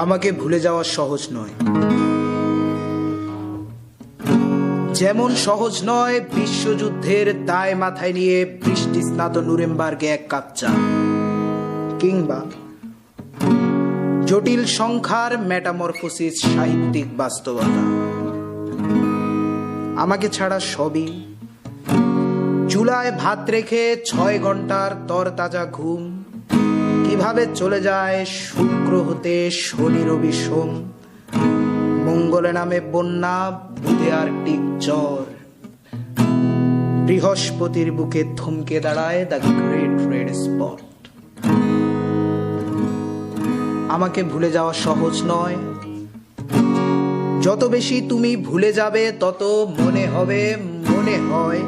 আমাকে ভুলে যাওয়া সহজ নয়, যেমন সহজ নয় বিশ্বযুদ্ধের দায় মাথায় নিয়ে বৃষ্টি স্নাত নুরেমবার্গে এক কাপ চা, কিংবা জটিল সংখ্যার মেটামরফোসিস সাহিত্যিক বাস্তবতা। আমাকে ছাড়া সবই, চুলায় ভাত রেখে 6 ঘন্টার তরতাজা ঘুম, কিভাবে চলে যায় শুক্র হতে শনি রবি সোম, মঙ্গলে নামে বন্যা, বুধে আর্কটিক জ্বর, বৃহস্পতির বুকে থমকে দাঁড়ায় দ্য গ্রেট রেড স্পট। আমাকে ভুলে যাওয়া সহজ নয়, যত বেশি তুমি ভুলে যাবে তত মনে হয়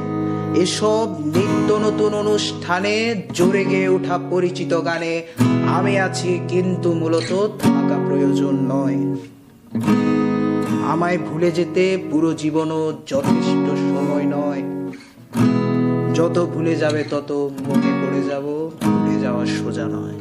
এসব নিত্য নতুন অনুষ্ঠানে জোরে গেয়ে ওঠা পরিচিত গানে আমি আছি, কিন্তু মূলত থাকা প্রয়োজন নয়। আমায় ভুলে যেতে পুরো জীবনও যথেষ্ট সময় নয়, যত ভুলে যাবে তত মনে পড়ে যাব, ভুলে যাওয়া সোজা নয়।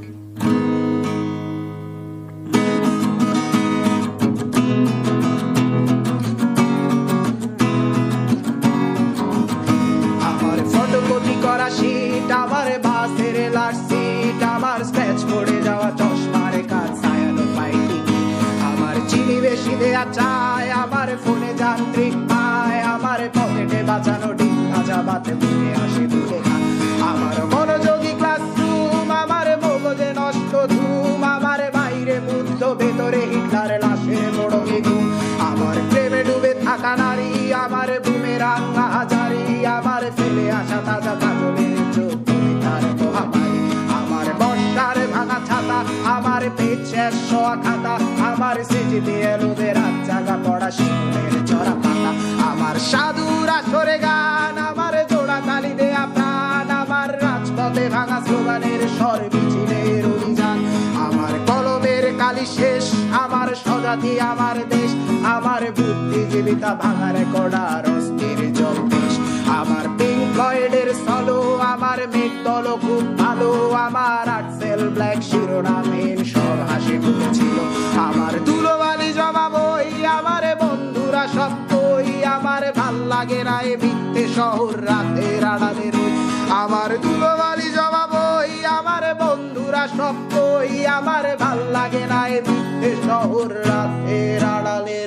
আমার ফটোকপি করা শীট, আমার বাসের লাস্ট সিট, আমার স্ক্র্যাচ পড়ে যাওয়া চশমার কাজ, সায়ানো পাইটি, আমার চিনি বেশি দেয়া চায়, আমার ফোনে যান্ত্রিক পায়, আমার পকেটে বাঁচানো ডিম ভাজা বাতে বুকে আসে বুকে খা, আমার মনোযোগী ক্লাসরুম, আমার মগজে নষ্ট ধুম, আমার বাইরে বুদ্ধ ভেতরে হিটলার লাশের বড় ঘুম, আমার প্রেমে ডুবে থাকা নারী, আমার বুমেরাং হাজারি, আমার ফেলে আসা তাজা কাজলের চোখ তার মহামারী, আমার বর্ষার ভাঙা ছাতা, আমার পেট শেষ শোয়া খাতা, আমার সিজিপিএল ওদের রাত জাগা পড়া শিশুদের চড়া পাতা, আমার সাধুর আসরে গান, আমার জোড়া তালি দেয়া প্রাণ, আমার রাজপথে ভাঙা স্লোগানের স্বর মিছিলের অভিযান, আমার কলমের কালি শেষ, আমার স্বজাতি আমার দেশ, আমার বুদ্ধিজীবিতা ভাঙার কড়ার অস্থির জলদেশ, আমার পিঙ্ক ফ্লয়েডের সলো, আমার মেঘ দল খুব ভালো, আমার আর্টসেল ব্ল্যাক শিরোনামহীন সব হাসি ছিল, আমার ধুলোবালি জমা বই, আমার বন্ধুরা সব কই, আমার ভাল লাগে না এ মিথ্যে শহর রাতের আড়ালে রই, আমার ধুলোবালি জমা বই, আমার বন্ধুরা সব কই, আমার ভাল লাগে না এ মিথ্যে শহর রাতের আড়ালে